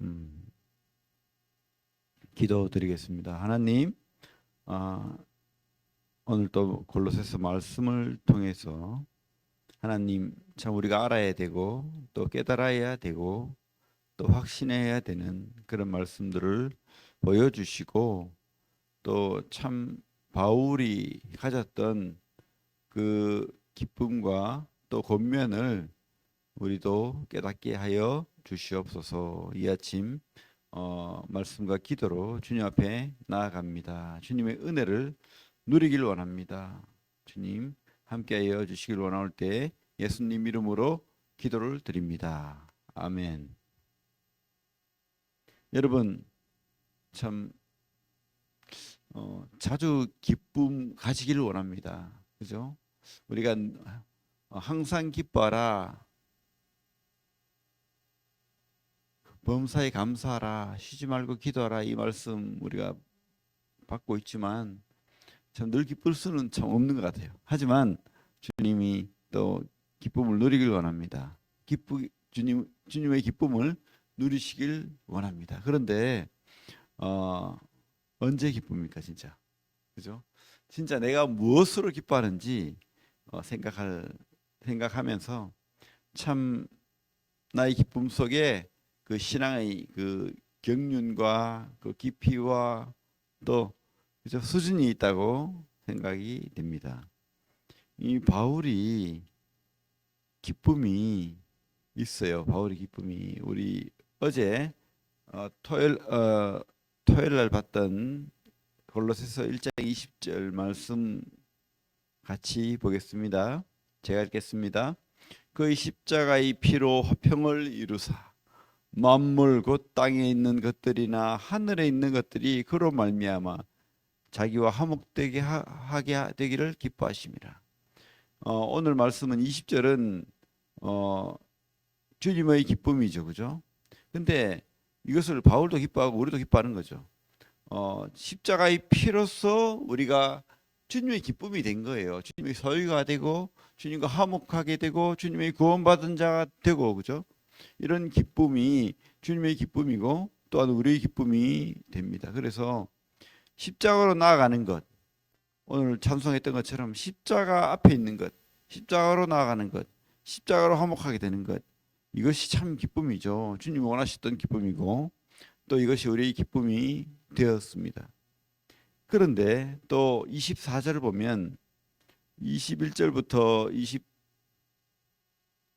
음, 기도드리겠습니다. 하나님, 아, 오늘 또 골로새서 말씀을 통해서 하나님 참 우리가 알아야 되고 또 깨달아야 되고 또 확신해야 되는 그런 말씀들을 보여주시고 또 참 바울이 가졌던 그 기쁨과 또 권면을 우리도 깨닫게 하여 주시옵소서. 이 아침 말씀과 기도로 주님 앞에 나아갑니다. 주님의 은혜를 누리길 원합니다. 주님 함께하여 주시길 원할 때 예수님 이름으로 기도를 드립니다. 아멘. 여러분 참 자주 기쁨 가지기를 원합니다. 그죠? 우리가 항상 기뻐하라, 범사에 감사하라, 쉬지 말고 기도하라, 이 말씀 우리가 받고 있지만 참 늘 기쁠 수는 참 없는 것 같아요. 하지만 주님이 또 기쁨을 누리길 원합니다. 주님의 기쁨을 누리시길 원합니다. 그런데 언제 기쁩니까, 진짜? 그죠? 진짜 내가 무엇으로 기뻐하는지 생각하면서 참 나의 기쁨 속에 그 신앙의 그 경륜과 그 깊이와 또 그죠? 수준이 있다고 생각이 됩니다. 이 바울이 기쁨이 있어요. 바울의 기쁨이 우리 어제 토요일 날 봤던 골로새서 1장 20절 말씀 같이 보겠습니다. 제가 읽겠습니다. 그의 십자가의 피로 화평을 이루사 만물 곧 땅에 있는 것들이나 하늘에 있는 것들이 그로 말미암아 자기와 화목되게 하게 되기를 기뻐하심이라. 오늘 말씀은 20절은 주님의 기쁨이죠, 그죠? 근데 이것을 바울도 기뻐하고 우리도 기뻐하는 거죠. 십자가의 피로서 우리가 주님의 기쁨이 된 거예요. 주님의 소유가 되고 주님과 화목하게 되고 주님의 구원받은 자가 되고, 그죠? 이런 기쁨이 주님의 기쁨이고 또한 우리의 기쁨이 됩니다. 그래서 십자가로 나아가는 것, 오늘 찬송했던 것처럼 십자가 앞에 있는 것, 십자가로 나아가는 것, 십자가로 화목하게 되는 것, 이것이 참 기쁨이죠. 주님이 원하셨던 기쁨이고 또 이것이 우리의 기쁨이 되었습니다. 그런데 또 24절을 보면 21절부터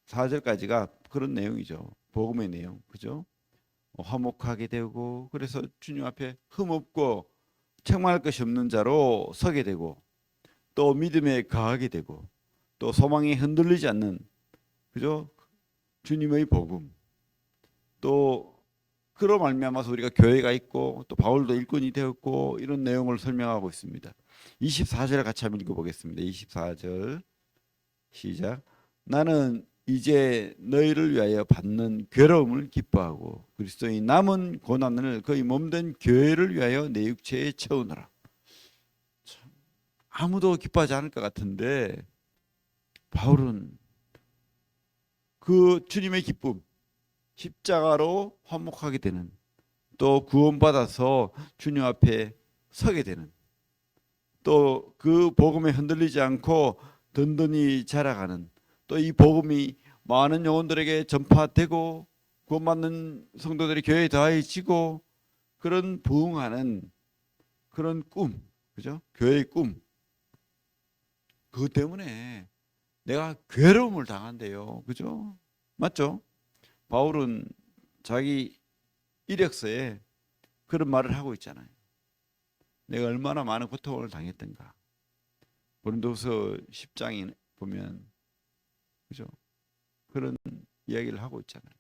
24절까지가 그런 내용이죠. 복음의 내용, 그죠? 화목하게 되고 그래서 주님 앞에 흠없고 책망할 것이 없는 자로 서게 되고 또 믿음에 거하게 되고 또 소망이 흔들리지 않는, 그죠? 주님의 복음, 또 그로 말미암아서 우리가 교회가 있고 또 바울도 일꾼이 되었고 이런 내용을 설명하고 있습니다. 24절 같이 한번 읽어보겠습니다. 24절 시작. 나는 이제 너희를 위하여 받는 괴로움을 기뻐하고 그리스도의 남은 고난을 그의 몸된 교회를 위하여 내 육체에 채우노라. 아무도 기뻐하지 않을 것 같은데 바울은 그 주님의 기쁨, 십자가로 화목하게 되는, 또 구원받아서 주님 앞에 서게 되는, 또 그 복음에 흔들리지 않고 든든히 자라가는, 또 이 복음이 많은 영혼들에게 전파되고 구원받는 성도들이 교회에 더해지고 그런 부흥하는 그런 꿈, 그죠? 교회의 꿈. 그것 때문에 내가 괴로움을 당한대요. 그죠? 맞죠? 바울은 자기 이력서에 그런 말을 하고 있잖아요. 내가 얼마나 많은 고통을 당했던가. 고린도서 10장에 보면, 그죠? 그런 이야기를 하고 있잖아요.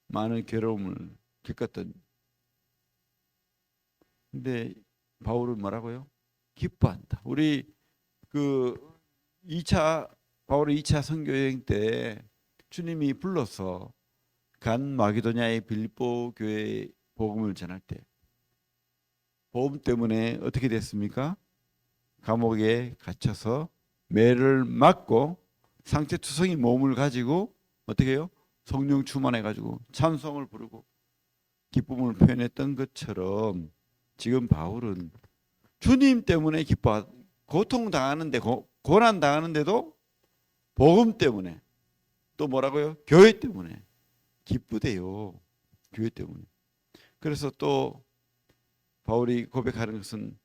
많은 괴로움을 겪었던. 근데 바울은 뭐라고요? 기뻐한다. 우리 그 2차 바울의 2차 선교 여행 때 주님이 불러서 간 마게도냐의 빌립보 교회에 복음을 전할 때 복음 때문에 어떻게 됐습니까? 감옥에 갇혀서 매를 맞고 상처투성이 몸을 가지고 어떻게 해요? 성령 충만해가지고 찬송을 부르고 기쁨을 표현했던 것처럼 지금 바울은 주님 때문에 기뻐, 고통 당하는데 고난 당하는데도 복음 때문에, 또 뭐라고요? 교회 때문에 기쁘대요. 교회 때문에. 그래서 또 바울이 고백하는 것은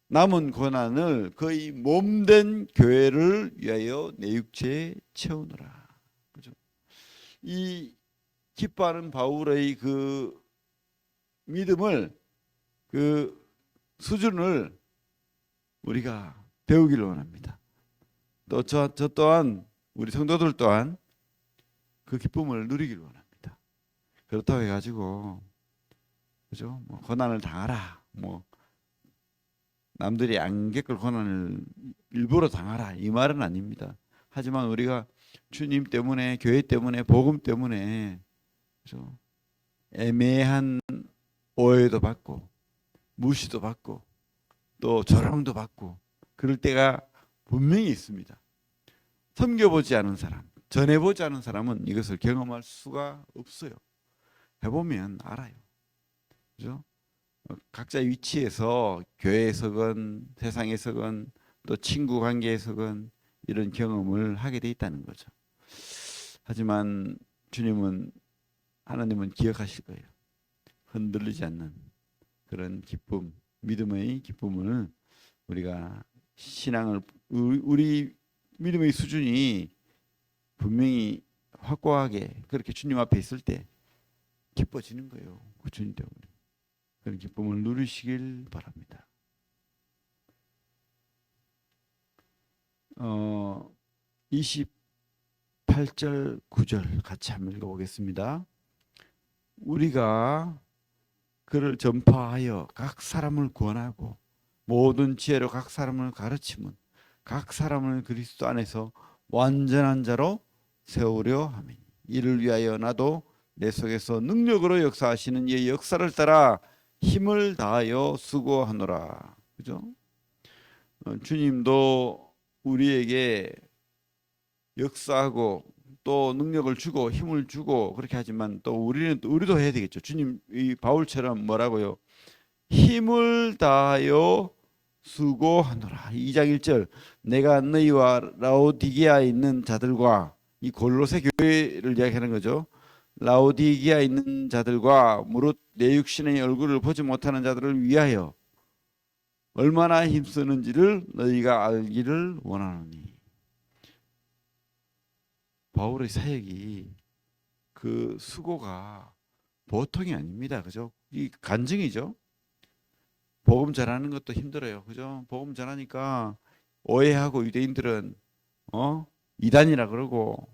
남은 고난을 거의 몸된 교회를 위하여 내 육체에 채우노라. 그죠? 이 기뻐하는 바울의 그 믿음을, 그 수준을 우리가 배우기를 원합니다. 또 저 또한, 우리 성도들 또한 그 기쁨을 누리기를 원합니다. 그렇다고 해가지고, 그죠? 뭐 고난을 당하라, 뭐 남들이 안 겪을 고난을 일부러 당하라, 이 말은 아닙니다. 하지만 우리가 주님 때문에, 교회 때문에, 복음 때문에, 그죠? 애매한 오해도 받고 무시도 받고 또 조롱도 받고 그럴 때가 분명히 있습니다. 섬겨보지 않은 사람, 전해보지 않은 사람은 이것을 경험할 수가 없어요. 해보면 알아요. 그죠? 각자의 위치에서 교회에서건 세상에서건 또 친구 관계에서건 이런 경험을 하게 돼 있다는 거죠. 하지만 하나님은 기억하실 거예요. 흔들리지 않는 그런 기쁨, 믿음의 기쁨을 우리가 우리 믿음의 수준이 분명히 확고하게 그렇게 주님 앞에 있을 때 기뻐지는 거예요. 그 주님 때문에. 그런 기쁨을 누리시길 바랍니다. 28절 9절 같이 한번 읽어보겠습니다. 우리가 그를 전파하여 각 사람을 구원하고 모든 지혜로 각 사람을 가르치면 각 사람을 그리스도 안에서 완전한 자로 세우려 함이니 이를 위하여 나도 내 속에서 능력으로 역사하시는 이의 역사를 따라 힘을 다하여 수고하노라. 그죠? 주님도 우리에게 역사하고 또 능력을 주고 힘을 주고 그렇게 하지만 또 우리도 해야 되겠죠. 주님 이 바울처럼 뭐라고요? 힘을 다하여 수고하노라. 2장 1절 내가 너희와 라오디게아에 있는 자들과, 이 골로새 교회를 이야기하는 거죠. 라오디게아에 있는 자들과 무릇 내 육신의 얼굴을 보지 못하는 자들을 위하여 얼마나 힘쓰는지를 너희가 알기를 원하노니. 바울의 사역이 그 수고가 보통이 아닙니다. 그죠? 이 간증이죠. 복음 전하는 것도 힘들어요. 그죠? 복음 전하니까 오해하고 유대인들은 이단이라 그러고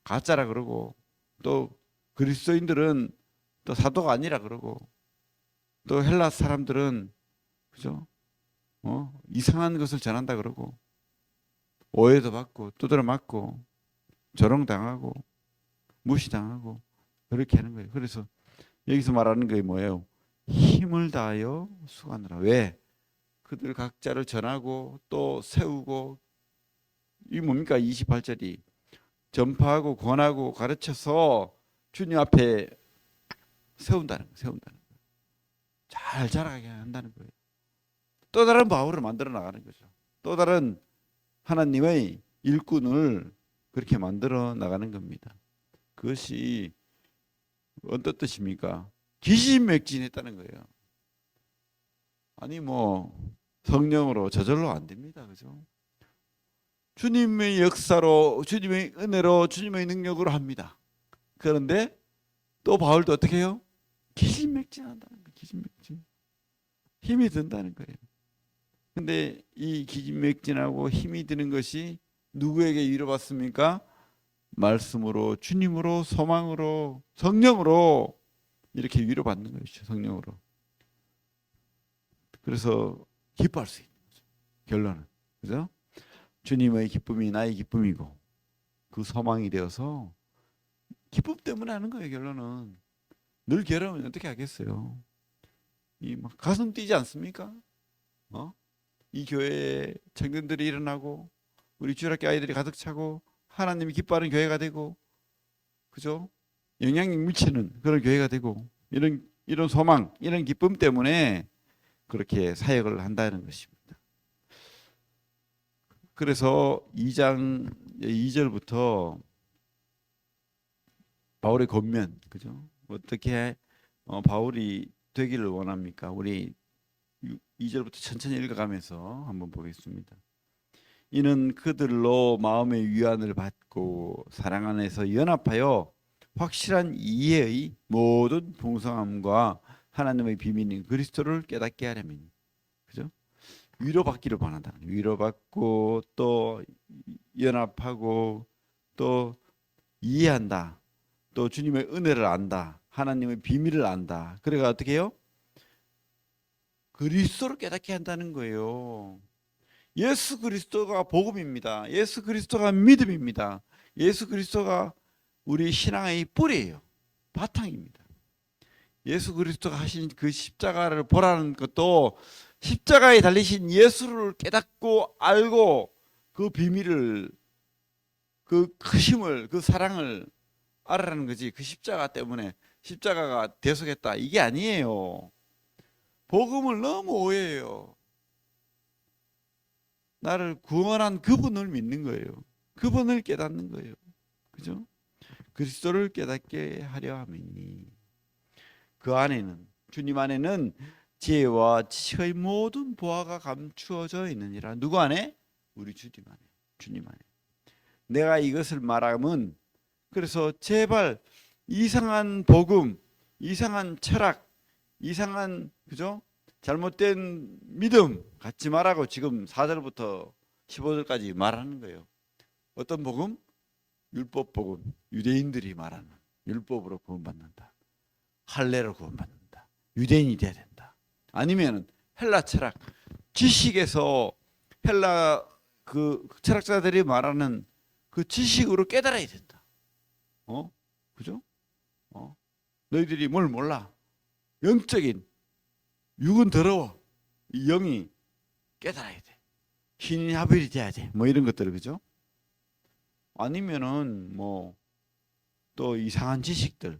가짜라 그러고 또 그리스도인들은 또 사도가 아니라 그러고 또 헬라 사람들은 그죠? 이상한 것을 전한다 그러고 오해도 받고 두드려 맞고 조롱당하고 무시당하고 그렇게 하는 거예요. 그래서 여기서 말하는 게 뭐예요? 힘을 다하여 수고하느라. 왜? 그들 각자를 전하고 또 세우고, 이 뭡니까? 28절이 전파하고 권하고 가르쳐서 주님 앞에 세운다는 거예요. 잘 자라게 한다는 거예요. 또 다른 바울을 만들어 나가는 거죠. 또 다른 하나님의 일꾼을 그렇게 만들어 나가는 겁니다. 그것이 어떤 뜻입니까? 기진맥진했다는 거예요. 아니 뭐 성령으로 저절로 안 됩니다. 그죠? 주님의 역사로, 주님의 은혜로, 주님의 능력으로 합니다. 그런데 또 바울도 어떻게 해요? 기진맥진한다는 거예요. 기진맥진. 힘이 든다는 거예요. 근데 이 기진맥진하고 힘이 드는 것이 누구에게 위로받습니까? 말씀으로, 주님으로, 소망으로, 성령으로 이렇게 위로받는 것이죠. 성령으로. 그래서 기뻐할 수 있는 거죠. 결론은. 그죠? 주님의 기쁨이 나의 기쁨이고 그 소망이 되어서 기쁨 때문에 하는 거예요. 결론은. 늘 괴로우면 어떻게 하겠어요? 이 막 가슴 뛰지 않습니까? 이 교회에 청년들이 일어나고 우리 주일학교 아이들이 가득 차고 하나님이 기뻐하는 교회가 되고, 그죠? 영향력 미치는 그런 교회가 되고 이런 소망, 이런 기쁨 때문에 그렇게 사역을 한다는 것입니다. 그래서 2장 2절부터 바울의 권면, 그죠? 어떻게 바울이 되기를 원합니까? 우리 2절부터 천천히 읽어가면서 한번 보겠습니다. 이는 그들로 마음의 위안을 받고 사랑 안에서 연합하여 확실한 이해의 모든 풍성함과 하나님의 비밀인 그리스도를 깨닫게 하려면, 그죠? 위로받기를 원한다. 위로받고 또 연합하고 또 이해한다. 또 주님의 은혜를 안다. 하나님의 비밀을 안다. 그래가 어떻게 해요? 그리스도를 깨닫게 한다는 거예요. 예수 그리스도가 복음입니다. 예수 그리스도가 믿음입니다. 예수 그리스도가 우리 신앙의 뿌리예요. 바탕입니다. 예수 그리스도가 하신 그 십자가를 보라는 것도 십자가에 달리신 예수를 깨닫고 알고 그 비밀을, 그 크심을, 그 사랑을 알아라는 거지. 그 십자가 때문에 십자가가 대속했다 이게 아니에요. 복음을 너무 오해해요. 나를 구원한 그분을 믿는 거예요. 그분을 깨닫는 거예요. 그죠? 그리스도를 깨닫게 하려 함이니 그 안에는, 주님 안에는 지혜와 지식의 모든 보화가 감추어져 있느니라. 누구 안에? 우리 주님 안에. 주님 안에. 내가 이것을 말하면, 그래서 제발 이상한 복음, 이상한 철학, 이상한, 그죠? 잘못된 믿음 갖지 말라고 지금 4절부터 15절까지 말하는 거예요. 어떤 복음? 율법 복음. 유대인들이 말하는 율법으로 구원받는다. 할례로 구원받는다. 유대인이 돼야 된다. 아니면 헬라 철학, 지식에서 헬라 그 철학자들이 말하는 그 지식으로 깨달아야 된다. 그죠? 너희들이 뭘 몰라. 영적인, 육은 더러워. 이 영이 깨달아야 돼. 신이 하별이 돼야 돼. 뭐 이런 것들, 그죠? 아니면은 뭐 또 이상한 지식들,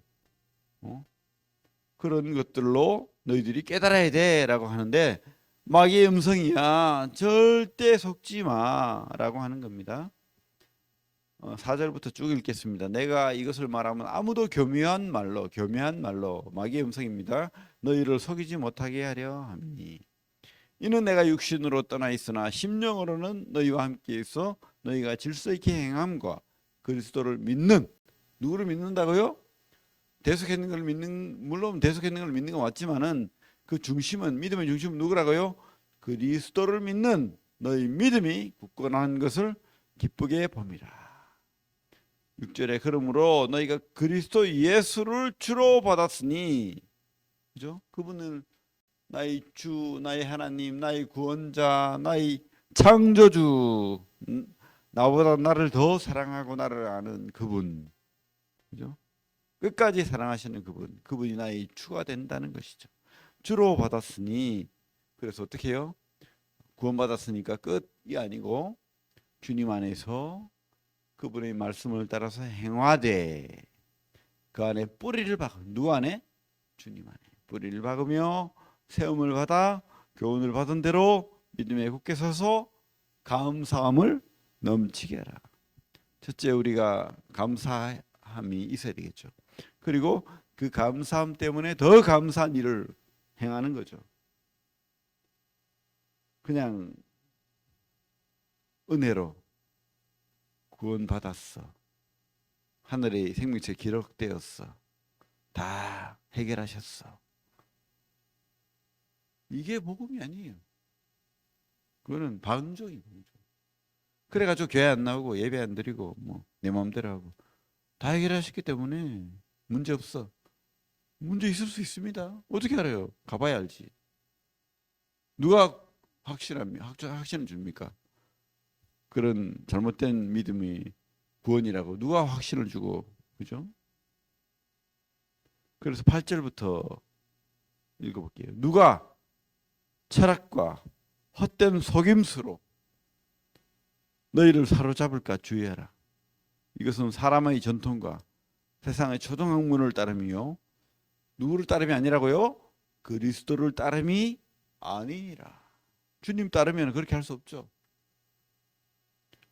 그런 것들로 너희들이 깨달아야 돼라고 하는데 마귀의 음성이야. 절대 속지 마라고 하는 겁니다. 4절부터 쭉 읽겠습니다. 내가 이것을 말하면 아무도 교묘한 말로 마귀의 음성입니다. 너희를 속이지 못하게 하려 함이니 이는 내가 육신으로 떠나 있으나 심령으로는 너희와 함께 있어 너희가 질서 있게 행함과 그리스도를 믿는, 누구를 믿는다고요? 대속했는 걸 믿는, 물론 대속했는 걸 믿는 건 맞지만은 그 중심은, 믿음의 중심은 누구라고요? 그리스도를 믿는 너희 믿음이 굳건한 것을 기쁘게 봄이라. 6절에 그러므로 너희가 그리스도 예수를 주로 받았으니, 그죠? 그분을 나의 주, 나의 하나님, 나의 구원자, 나의 창조주, 나보다 나를 더 사랑하고 나를 아는 그분, 그죠? 끝까지 사랑하시는 그분, 그분이 나의 주가 된다는 것이죠. 주로 받았으니, 그래서 어떻게 해요? 구원받았으니까 끝이 아니고 주님 안에서 그분의 말씀을 따라서 행하되 그 안에 뿌리를 박아. 누구 안에? 주님 안에 뿌리를 박으며 세움을 받아 교훈을 받은 대로 믿음에 굳게 서서 감사함을 넘치게 하라. 첫째, 우리가 감사함이 있어야 되겠죠. 그리고 그 감사함 때문에 더 감사한 일을 행하는 거죠. 그냥 은혜로 구원받았어. 하늘의 생명체 기록되었어. 다 해결하셨어. 이게 복음이 아니에요. 그거는 방종이에요. 그래가지고 교회 안 나오고 예배 안 드리고 뭐 내 마음대로 하고 다 해결하셨기 때문에 문제 없어. 문제 있을 수 있습니다. 어떻게 알아요? 가봐야 알지. 누가 확신을 줍니까? 그런 잘못된 믿음이 구원이라고 누가 확신을 주고, 그죠? 그래서 8절부터 읽어볼게요. 누가 철학과 헛된 속임수로 너희를 사로잡을까 주의하라. 이것은 사람의 전통과 세상의 초등학문을 따름이요. 누구를 따름이 아니라고요? 그리스도를 따름이 아니니라. 주님 따르면 그렇게 할 수 없죠.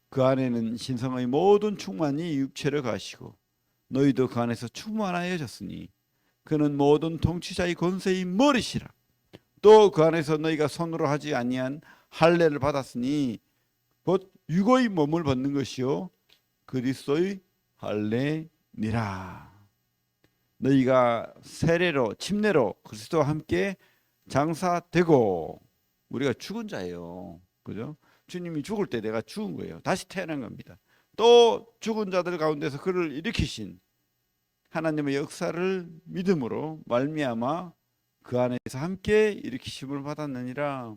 그 안에는 신성의 모든 충만이 육체로 가시고 너희도 그 안에서 충만하여졌으니 그는 모든 통치자의 권세의 머리시라. 또 그 안에서 너희가 손으로 하지 아니한 할례를 받았으니 곧 유고의 몸을 벗는 것이요 그리스도의 할례니라. 너희가 세례로 침례로 그리스도와 함께 장사되고 우리가 죽은 자예요. 그죠? 주님이 죽을 때 내가 죽은 거예요. 다시 태어난 겁니다. 또 죽은 자들 가운데서 그를 일으키신 하나님의 역사를 믿음으로 말미암아 그 안에서 함께 일으키심을 받았느니라.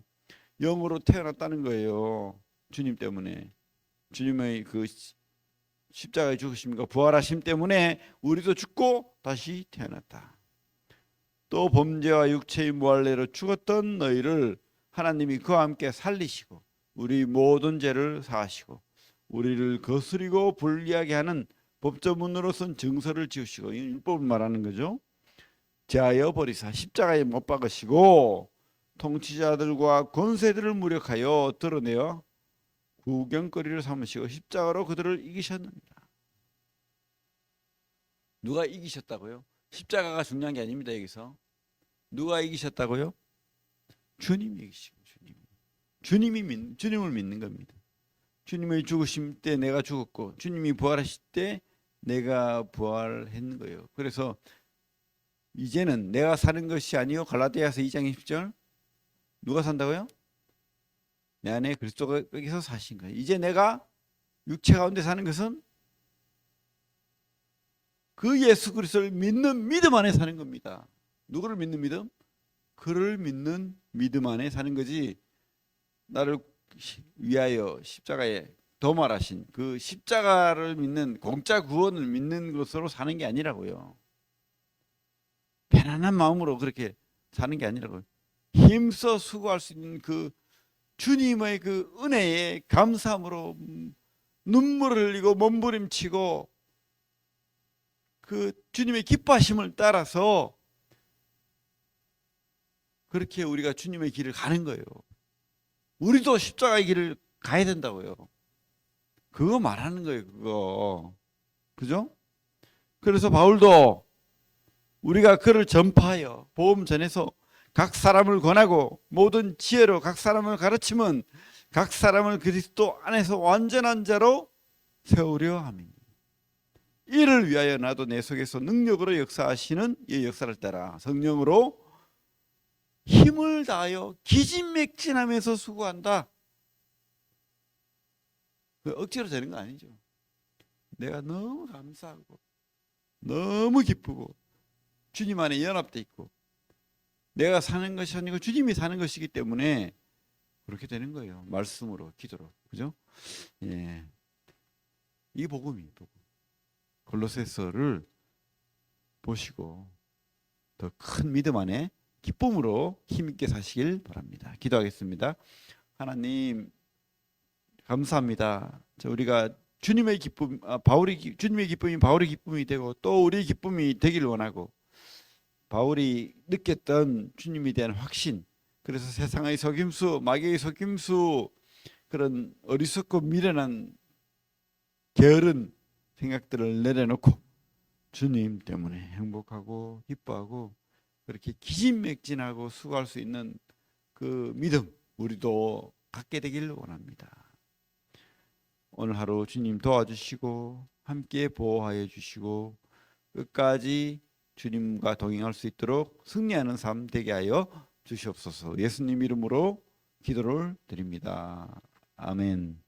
영으로 태어났다는 거예요. 주님 때문에. 주님의 그 십자가에 죽으심과 부활하심 때문에 우리도 죽고 다시 태어났다. 또 범죄와 육체의 무할례로 죽었던 너희를 하나님이 그와 함께 살리시고 우리 모든 죄를 사하시고 우리를 거스리고 불리하게 하는 법조문으로 쓴 증서를 지우시고, 이 율법을 말하는 거죠. 제하여 버리사 십자가에 못 박으시고 통치자들과 권세들을 무력하여 드러내어 구경거리를 삼으시고 십자가로 그들을 이기셨느니라. 누가 이기셨다고요? 십자가가 중요한 게 아닙니다. 여기서 누가 이기셨다고요? 주님이 이기시고 주님을 믿는 겁니다. 주님의 죽으심 때 내가 죽었고 주님이 부활하실 때 내가 부활했는 거예요. 그래서 이제는 내가 사는 것이 아니요 갈라디아서 2장 20절 누가 산다고요? 내 안에 그리스도가 여기서 사신 거예요. 이제 내가 육체 가운데 사는 것은 그 예수 그리스도를 믿는 믿음 안에 사는 겁니다. 누구를 믿는 믿음? 그를 믿는 믿음 안에 사는 거지. 나를 위하여 십자가에 도말하신 그 십자가를 믿는 공짜 구원을 믿는 것으로 사는 게 아니라고요. 편안한 마음으로 그렇게 사는 게 아니라고요. 힘써 수고할 수 있는 그 주님의 그 은혜에 감사함으로 눈물을 흘리고 몸부림치고 그 주님의 기뻐하심을 따라서 그렇게 우리가 주님의 길을 가는 거예요. 우리도 십자가의 길을 가야 된다고요. 그거 말하는 거예요. 그거. 그죠? 그래서 바울도 우리가 그를 전파하여 복음 전해서 각 사람을 권하고 모든 지혜로 각 사람을 가르치면 각 사람을 그리스도 안에서 완전한 자로 세우려 함이니 이를 위하여 나도 내 속에서 능력으로 역사하시는 이 역사를 따라 성령으로 힘을 다하여 기진맥진하면서 수고한다. 억지로 되는 거 아니죠. 내가 너무 감사하고 너무 기쁘고 주님 안에 연합돼 있고 내가 사는 것이 아니고 주님이 사는 것이기 때문에 그렇게 되는 거예요. 말씀으로 기도로. 그죠? 예. 이 복음이 복음. 골로새서를 보시고 더 큰 믿음 안에 기쁨으로 힘있게 사시길 바랍니다. 기도하겠습니다. 하나님 감사합니다. 우리가 주님의 기쁨, 주님의 기쁨이 바울의 기쁨이 되고 또 우리의 기쁨이 되길 원하고 바울이 느꼈던 주님에 대한 확신, 그래서 세상의 속임수, 마귀의 속임수, 그런 어리석고 미련한 게으른 생각들을 내려놓고 주님 때문에 행복하고 기뻐하고 그렇게 기진맥진하고 수고할 수 있는 그 믿음 우리도 갖게 되길 원합니다. 오늘 하루 주님 도와주시고 함께 보호하여 주시고 끝까지 주님과 동행할 수 있도록 승리하는 삶 되게 하여 주시옵소서. 예수님 이름으로 기도를 드립니다. 아멘.